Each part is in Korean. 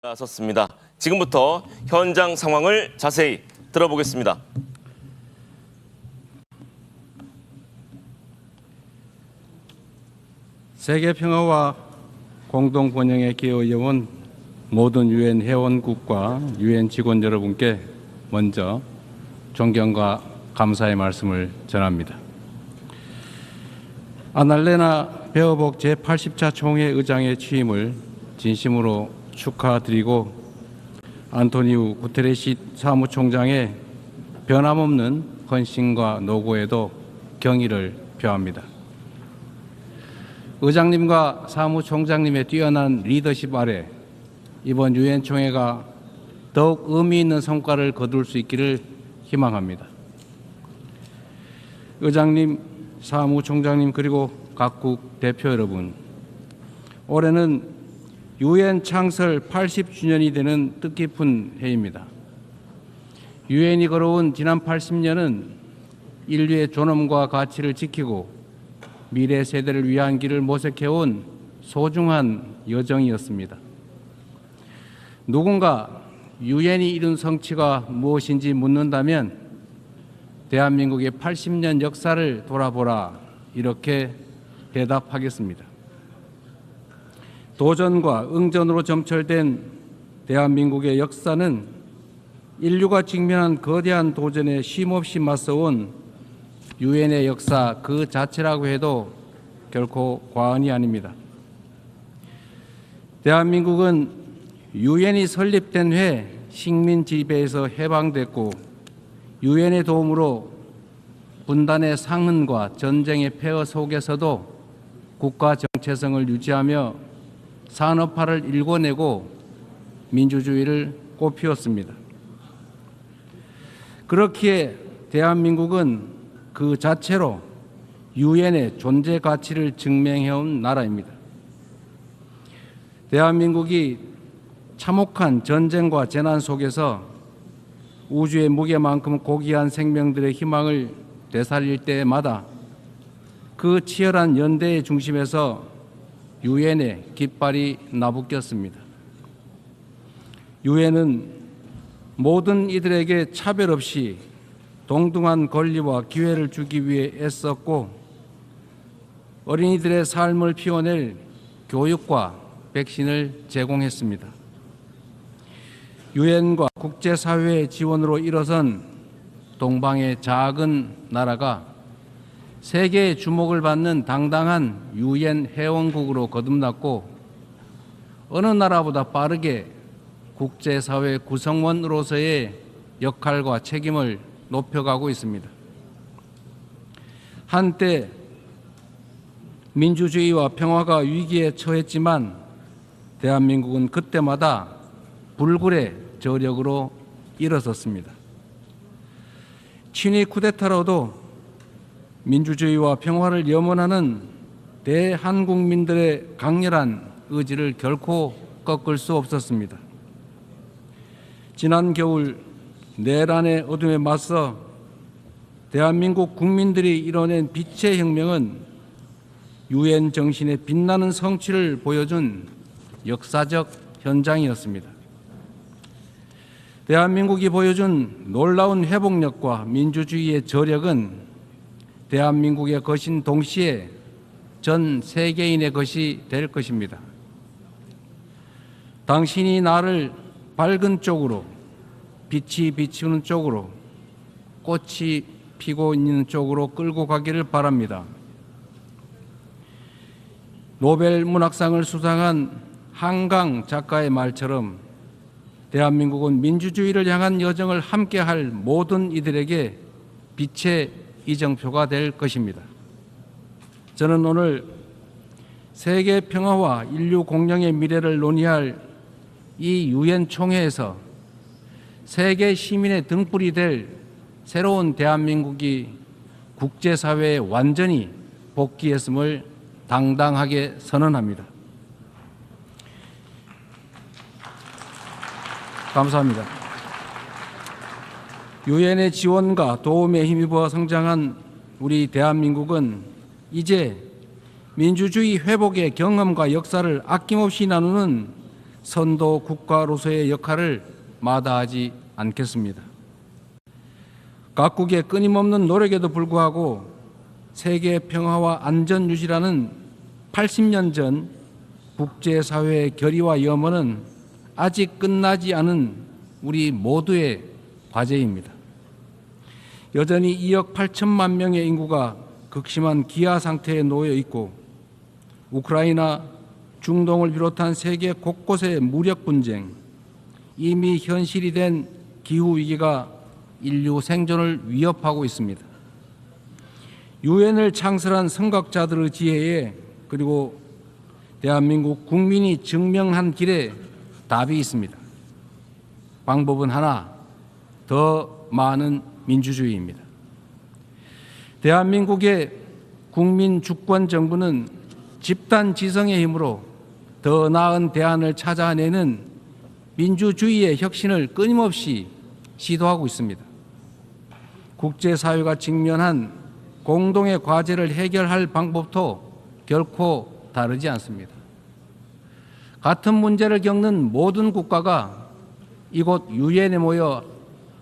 나섰습니다. 지금부터 현장 상황을 자세히 들어보겠습니다. 세계 평화와 공동 번영에 기여해온 모든 유엔 회원국과 유엔 직원 여러분께 먼저 존경과 감사의 말씀을 전합니다. 아날레나 베어복 제80차 총회 의장의 취임을 진심으로 축하드리고 안토니우 구테레시 사무총장의 변함없는 헌신과 노고에도 경의를 표합니다. 의장님과 사무총장님의 뛰어난 리더십 아래 이번 유엔 총회가 더욱 의미 있는 성과를 거둘 수 있기를 희망합니다. 의장님, 사무총장님 그리고 각국 대표 여러분, 올해는 유엔 창설 80주년이 되는 뜻깊은 해입니다. 유엔이 걸어온 지난 80년은 인류의 존엄과 가치를 지키고 미래 세대를 위한 길을 모색해온 소중한 여정이었습니다. 누군가 유엔이 이룬 성취가 무엇인지 묻는다면 대한민국의 80년 역사를 돌아보라 이렇게 대답하겠습니다. 도전과 응전으로 점철된 대한민국의 역사는 인류가 직면한 거대한 도전에 쉼없이 맞서온 유엔의 역사 그 자체라고 해도 결코 과언이 아닙니다. 대한민국은 유엔이 설립된 해에 식민 지배에서 해방됐고 유엔의 도움으로 분단의 상흔과 전쟁의 폐허 속에서도 국가 정체성을 유지하며 산업화를 일궈내고 민주주의를 꽃피웠습니다. 그렇기에 대한민국은 그 자체로 유엔의 존재 가치를 증명해온 나라입니다. 대한민국이 참혹한 전쟁과 재난 속에서 우주의 무게만큼 고귀한 생명들의 희망을 되살릴 때마다 그 치열한 연대의 중심에서 유엔의 깃발이 나부꼈습니다. 유엔은 모든 이들에게 차별 없이 동등한 권리와 기회를 주기 위해 애썼고 어린이들의 삶을 피워낼 교육과 백신을 제공했습니다. 유엔과 국제사회의 지원으로 일어선 동방의 작은 나라가 세계의 주목을 받는 당당한 유엔 회원국으로 거듭났고 어느 나라보다 빠르게 국제사회 구성원으로서의 역할과 책임을 높여가고 있습니다. 한때 민주주의와 평화가 위기에 처했지만 대한민국은 그때마다 불굴의 저력으로 일어섰습니다. 친위 쿠데타로도 민주주의와 평화를 염원하는 대한국민들의 강렬한 의지를 결코 꺾을 수 없었습니다. 지난 겨울 내란의 어둠에 맞서 대한민국 국민들이 이뤄낸 빛의 혁명은 유엔 정신의 빛나는 성취를 보여준 역사적 현장이었습니다. 대한민국이 보여준 놀라운 회복력과 민주주의의 저력은 대한민국의 것인 동시에 전 세계인의 것이 될 것입니다. 당신이 나를 밝은 쪽으로, 빛이 비추는 쪽으로, 꽃이 피고 있는 쪽으로 끌고 가기를 바랍니다. 노벨 문학상을 수상한 한강 작가의 말처럼 대한민국은 민주주의를 향한 여정을 함께할 모든 이들에게 빛의 이정표가 될 것입니다. 저는 오늘 세계 평화와 인류 공영의 미래를 논의할 이 유엔 총회에서 세계 시민의 등불이 될 새로운 대한민국이 국제사회에 완전히 복귀했음을 당당하게 선언합니다. 감사합니다. 유엔의 지원과 도움에 힘입어 성장한 우리 대한민국은 이제 민주주의 회복의 경험과 역사를 아낌없이 나누는 선도 국가로서의 역할을 마다하지 않겠습니다. 각국의 끊임없는 노력에도 불구하고 세계 평화와 안전 유지라는 80년 전 국제사회의 결의와 염원은 아직 끝나지 않은 우리 모두의 과제입니다. 여전히 2억 8천만 명의 인구가 극심한 기아 상태에 놓여 있고 우크라이나, 중동을 비롯한 세계 곳곳의 무력 분쟁, 이미 현실이 된 기후위기가 인류 생존을 위협하고 있습니다. 유엔을 창설한 선각자들의 지혜에 그리고 대한민국 국민이 증명한 길에 답이 있습니다. 방법은 하나, 더 많은 민주주의입니다. 대한민국의 국민 주권 정부는 집단 지성의 힘으로 더 나은 대안을 찾아내는 민주주의의 혁신을 끊임없이 시도하고 있습니다. 국제사회가 직면한 공동의 과제를 해결할 방법도 결코 다르지 않습니다. 같은 문제를 겪는 모든 국가가 이곳 유엔에 모여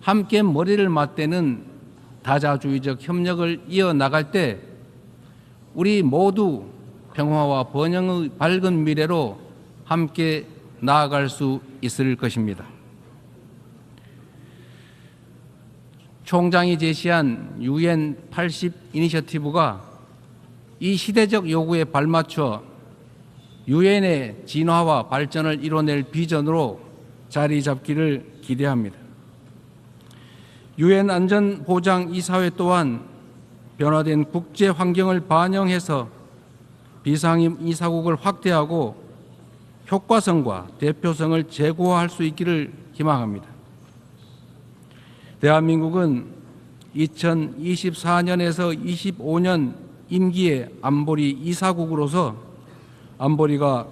함께 머리를 맞대는 다자주의적 협력을 이어나갈 때 우리 모두 평화와 번영의 밝은 미래로 함께 나아갈 수 있을 것입니다. 총장이 제시한 UN 80 이니셔티브가 이 시대적 요구에 발맞춰 유엔의 진화와 발전을 이뤄낼 비전으로 자리 잡기를 기대합니다. 유엔 안전보장이사회 또한 변화된 국제 환경을 반영해서 비상임 이사국을 확대하고 효과성과 대표성을 제고할 수 있기를 희망합니다. 대한민국은 2024년에서 25년 임기의 안보리 이사국으로서 안보리가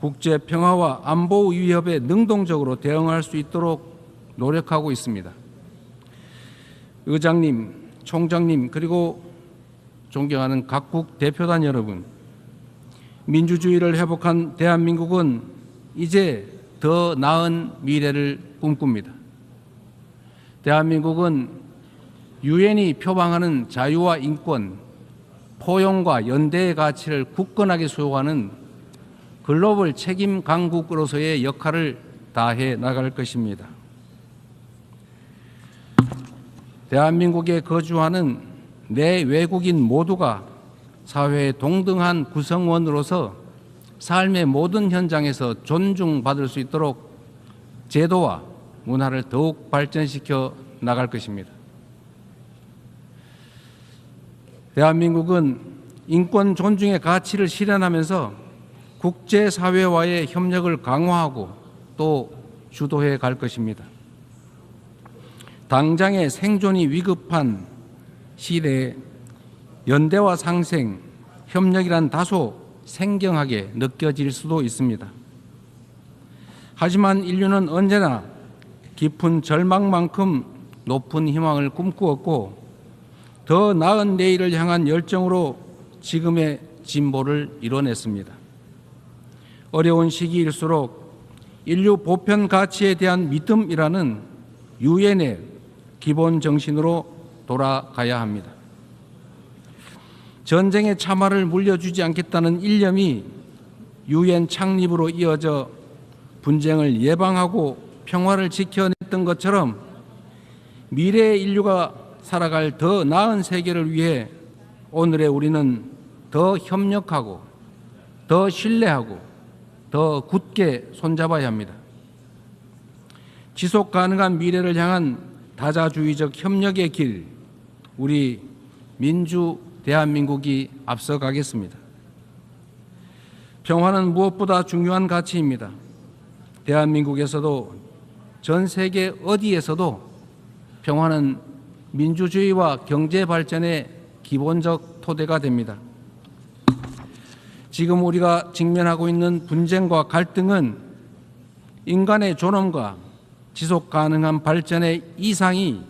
국제 평화와 안보 위협에 능동적으로 대응할 수 있도록 노력하고 있습니다. 의장님, 총장님, 그리고 존경하는 각국 대표단 여러분, 민주주의를 회복한 대한민국은 이제 더 나은 미래를 꿈꿉니다. 대한민국은 유엔이 표방하는 자유와 인권, 포용과 연대의 가치를 굳건하게 수호하는 글로벌 책임 강국으로서의 역할을 다해 나갈 것입니다. 대한민국에 거주하는 내 외국인 모두가 사회의 동등한 구성원으로서 삶의 모든 현장에서 존중받을 수 있도록 제도와 문화를 더욱 발전시켜 나갈 것입니다. 대한민국은 인권 존중의 가치를 실현하면서 국제사회와의 협력을 강화하고 또 주도해 갈 것입니다. 당장의 생존이 위급한 시대에 연대와 상생, 협력이란 다소 생경하게 느껴질 수도 있습니다. 하지만 인류는 언제나 깊은 절망만큼 높은 희망을 꿈꾸었고 더 나은 내일을 향한 열정으로 지금의 진보를 이뤄냈습니다. 어려운 시기일수록 인류 보편 가치에 대한 믿음이라는 유엔의 기본 정신으로 돌아가야 합니다. 전쟁의 참화를 물려주지 않겠다는 일념이 유엔 창립으로 이어져 분쟁을 예방하고 평화를 지켜냈던 것처럼 미래의 인류가 살아갈 더 나은 세계를 위해 오늘의 우리는 더 협력하고 더 신뢰하고 더 굳게 손잡아야 합니다. 지속 가능한 미래를 향한 다자주의적 협력의 길, 우리 민주 대한민국이 앞서가겠습니다. 평화는 무엇보다 중요한 가치입니다. 대한민국에서도 전 세계 어디에서도 평화는 민주주의와 경제 발전의 기본적 토대가 됩니다. 지금 우리가 직면하고 있는 분쟁과 갈등은 인간의 존엄과 지속 가능한 발전의 이상이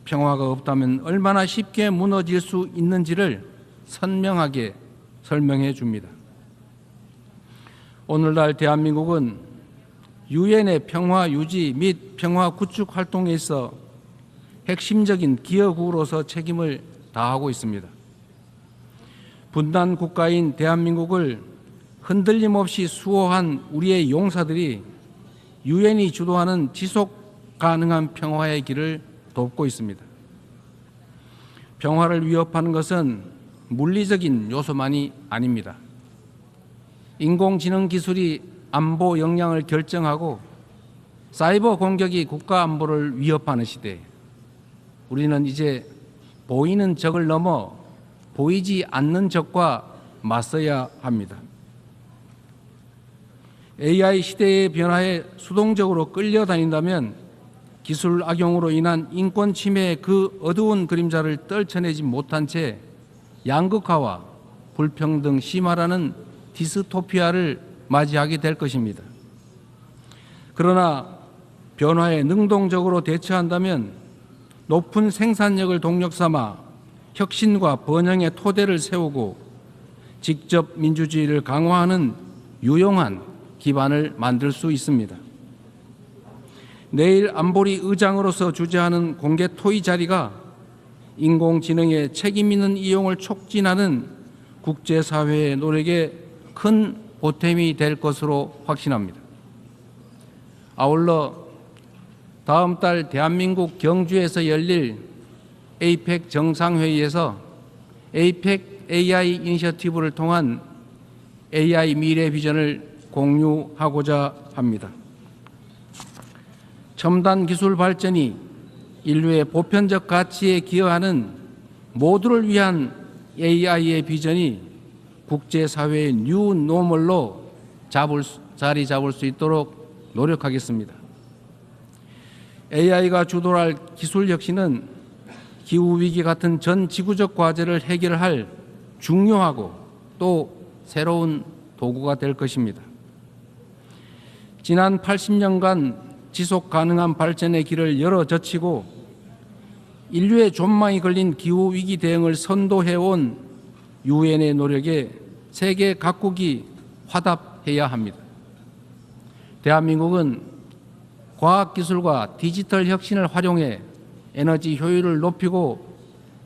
평화가 없다면 얼마나 쉽게 무너질 수 있는지를 선명하게 설명해 줍니다. 오늘날 대한민국은 유엔의 평화 유지 및 평화 구축 활동에 있어 핵심적인 기여국으로서 책임을 다하고 있습니다. 분단 국가인 대한민국을 흔들림 없이 수호한 우리의 용사들이 유엔이 주도하는 지속 가능한 평화의 길을 돕고 있습니다. 평화를 위협하는 것은 물리적인 요소만이 아닙니다. 인공지능 기술이 안보 역량을 결정하고 사이버 공격이 국가 안보를 위협하는 시대에 우리는 이제 보이는 적을 넘어 보이지 않는 적과 맞서야 합니다. AI 시대의 변화에 수동적으로 끌려다닌다면 기술 악용으로 인한 인권 침해의 그 어두운 그림자를 떨쳐내지 못한 채 양극화와 불평등 심화라는 디스토피아를 맞이하게 될 것입니다. 그러나 변화에 능동적으로 대처한다면 높은 생산력을 동력 삼아 혁신과 번영의 토대를 세우고 직접 민주주의를 강화하는 유용한 기반을 만들 수 있습니다. 내일 안보리 의장으로서 주재하는 공개 토의 자리가 인공지능의 책임 있는 이용을 촉진하는 국제사회의 노력에 큰 보탬이 될 것으로 확신합니다. 아울러 다음 달 대한민국 경주에서 열릴 에이펙 정상회의에서 에이펙 AI 이니셔티브를 통한 AI 미래 비전을 공유하고자 합니다. 첨단 기술 발전이 인류의 보편적 가치에 기여하는 모두를 위한 AI의 비전이 국제사회의 뉴 노멀로 자리 잡을 수 있도록 노력하겠습니다. AI가 주도할 기술 혁신은 기후위기 같은 전 지구적 과제를 해결할 중요하고 또 새로운 도구가 될 것입니다. 지난 80년간 지속 가능한 발전의 길을 열어젖히고 인류의 존망이 걸린 기후위기 대응을 선도해온 유엔의 노력에 세계 각국이 화답해야 합니다. 대한민국은 과학기술과 디지털 혁신을 활용해 에너지 효율을 높이고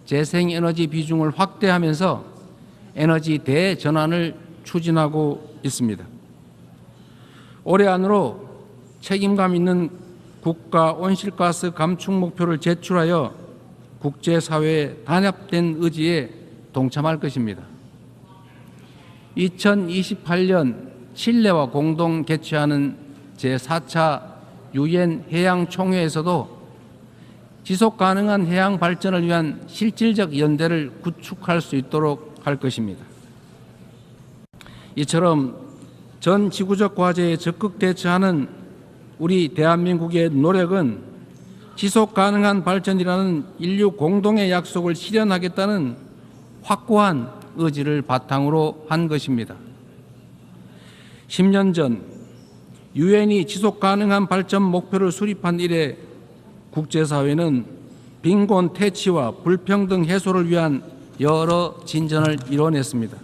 재생에너지 비중을 확대하면서 에너지 대전환을 추진하고 있습니다. 올해 안으로 책임감 있는 국가 온실가스 감축 목표를 제출하여 국제사회의 단합된 의지에 동참할 것입니다. 2028년 칠레와 공동 개최하는 제4차 유엔 해양총회에서도 지속 가능한 해양 발전을 위한 실질적 연대를 구축할 수 있도록 할 것입니다. 이처럼 전 지구적 과제에 적극 대처하는 우리 대한민국의 노력은 지속 가능한 발전이라는 인류 공동의 약속을 실현하겠다는 확고한 의지를 바탕으로 한 것입니다. 10년 전 유엔이 지속 가능한 발전 목표를 수립한 이래 국제사회는 빈곤 퇴치와 불평등 해소를 위한 여러 진전을 이뤄냈습니다.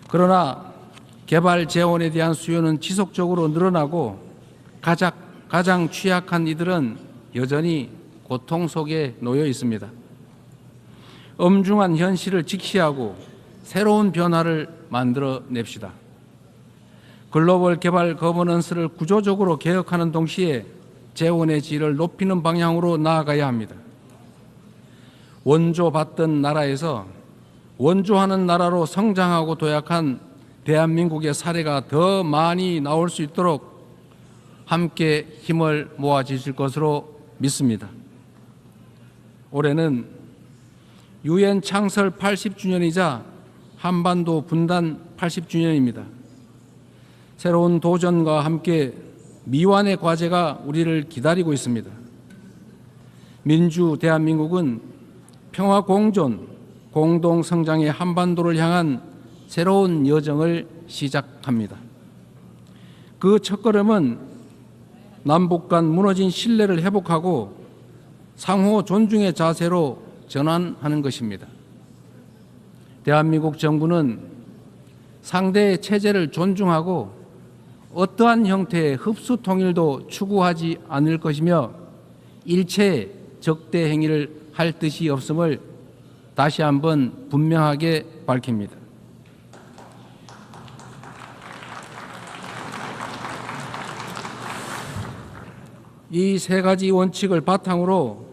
그러나 개발 재원에 대한 수요는 지속적으로 늘어나고 가장 취약한 이들은 여전히 고통 속에 놓여 있습니다. 엄중한 현실을 직시하고 새로운 변화를 만들어냅시다. 글로벌 개발 거버넌스를 구조적으로 개혁하는 동시에 재원의 질을 높이는 방향으로 나아가야 합니다. 원조받던 나라에서 원조하는 나라로 성장하고 도약한 대한민국의 사례가 더 많이 나올 수 있도록 함께 힘을 모아 주실 것으로 믿습니다. 올해는 유엔 창설 80주년이자 한반도 분단 80주년입니다. 새로운 도전과 함께 미완의 과제가 우리를 기다리고 있습니다. 민주 대한민국은 평화 공존, 공동 성장의 한반도를 향한 새로운 여정을 시작합니다. 그 첫걸음은 남북 간 무너진 신뢰를 회복하고 상호 존중의 자세로 전환하는 것입니다. 대한민국 정부는 상대의 체제를 존중하고 어떠한 형태의 흡수 통일도 추구하지 않을 것이며 일체의 적대 행위를 할 뜻이 없음을 다시 한번 분명하게 밝힙니다. 이 세 가지 원칙을 바탕으로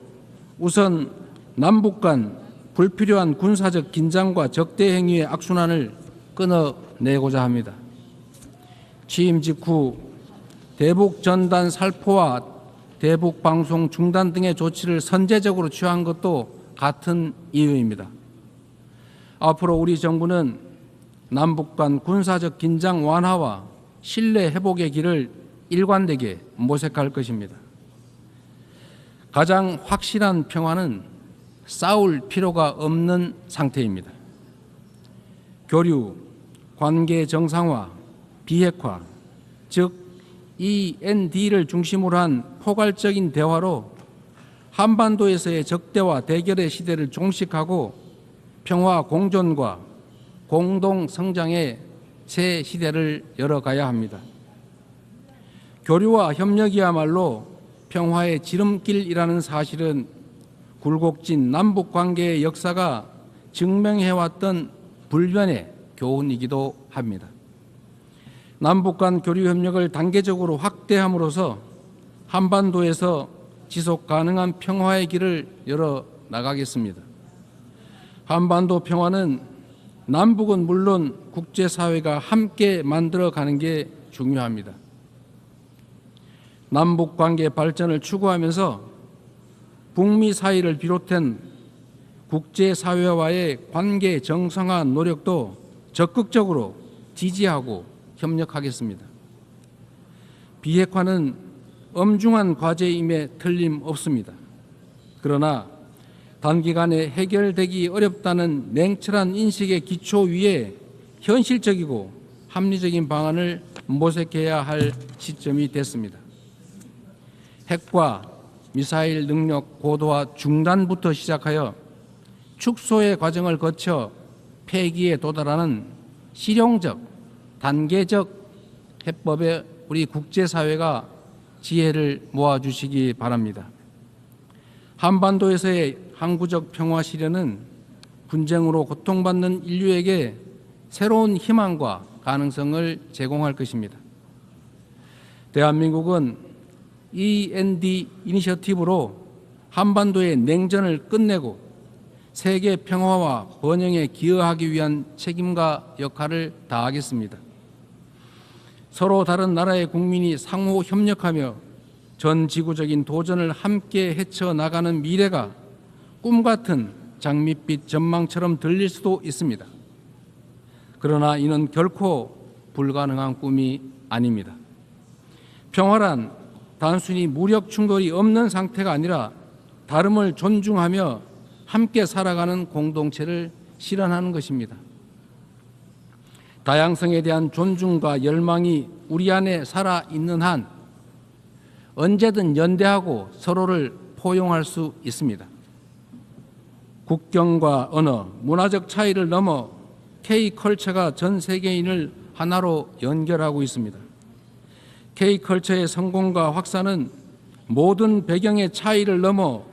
우선 남북 간 불필요한 군사적 긴장과 적대 행위의 악순환을 끊어내고자 합니다. 취임 직후 대북 전단 살포와 대북 방송 중단 등의 조치를 선제적으로 취한 것도 같은 이유입니다. 앞으로 우리 정부는 남북 간 군사적 긴장 완화와 신뢰 회복의 길을 일관되게 모색할 것입니다. 가장 확실한 평화는 싸울 필요가 없는 상태입니다. 교류, 관계 정상화, 비핵화, 즉 END를 중심으로 한 포괄적인 대화로 한반도에서의 적대와 대결의 시대를 종식하고 평화 공존과 공동 성장의 새 시대를 열어가야 합니다. 교류와 협력이야말로 평화의 지름길이라는 사실은 굴곡진 남북 관계의 역사가 증명해왔던 불변의 교훈이기도 합니다. 남북 간 교류 협력을 단계적으로 확대함으로써 한반도에서 지속 가능한 평화의 길을 열어 나가겠습니다. 한반도 평화는 남북은 물론 국제사회가 함께 만들어가는 게 중요합니다. 남북 관계 발전을 추구하면서 북미 사이를 비롯한 국제사회와의 관계 정상화 노력도 적극적으로 지지하고 협력하겠습니다. 비핵화는 엄중한 과제임에 틀림없습니다. 그러나 단기간에 해결되기 어렵다는 냉철한 인식의 기초 위에 현실적이고 합리적인 방안을 모색해야 할 시점이 됐습니다. 핵과 미사일 능력 고도화 중단부터 시작하여 축소의 과정을 거쳐 폐기에 도달하는 실용적, 단계적 해법에 우리 국제사회가 지혜를 모아주시기 바랍니다. 한반도에서의 항구적 평화 실현은 분쟁으로 고통받는 인류에게 새로운 희망과 가능성을 제공할 것입니다. 대한민국은 END 이니셔티브로 한반도의 냉전을 끝내고 세계 평화와 번영에 기여하기 위한 책임과 역할을 다하겠습니다. 서로 다른 나라의 국민이 상호 협력하며 전 지구적인 도전을 함께 헤쳐나가는 미래가 꿈같은 장밋빛 전망처럼 들릴 수도 있습니다. 그러나 이는 결코 불가능한 꿈이 아닙니다. 평화란 단순히 무력 충돌이 없는 상태가 아니라 다름을 존중하며 함께 살아가는 공동체를 실현하는 것입니다. 다양성에 대한 존중과 열망이 우리 안에 살아있는 한 언제든 연대하고 서로를 포용할 수 있습니다. 국경과 언어, 문화적 차이를 넘어 K컬처가 전 세계인을 하나로 연결하고 있습니다. K컬처의 성공과 확산은 모든 배경의 차이를 넘어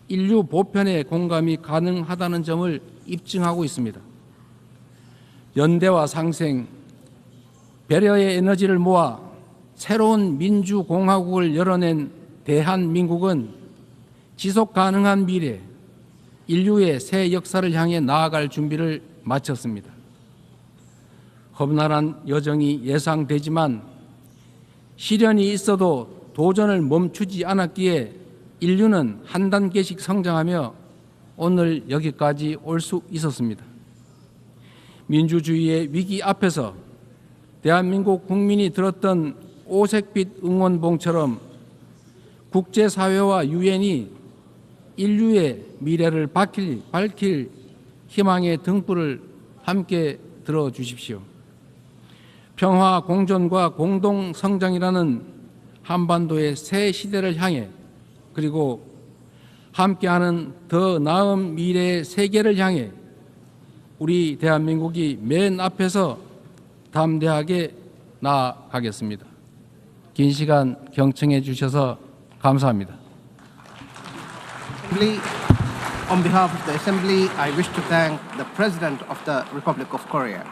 인류 보편의 공감이 가능하다는 점을 입증하고 있습니다. 연대와 상생, 배려의 에너지를 모아 새로운 민주공화국을 열어낸 대한민국은 지속 가능한 미래, 인류의 새 역사를 향해 나아갈 준비를 마쳤습니다. 험난한 여정이 예상되지만 시련이 있어도 도전을 멈추지 않았기에 인류는 한 단계씩 성장하며 오늘 여기까지 올 수 있었습니다. 민주주의의 위기 앞에서 대한민국 국민이 들었던 오색빛 응원봉처럼 국제사회와 유엔이 인류의 미래를 밝힐 희망의 등불을 함께 들어주십시오. 평화 공존과 공동 성장이라는 한반도의 새 시대를 향해 그리고 함께하는 더 나은 미래의 세계를 향해 우리 대한민국이 맨 앞에서 담대하게 나아가겠습니다. 긴 시간 경청해 주셔서 감사합니다. Assembly, on behalf of the Assembly, I wish to thank the President of the Republic of Korea.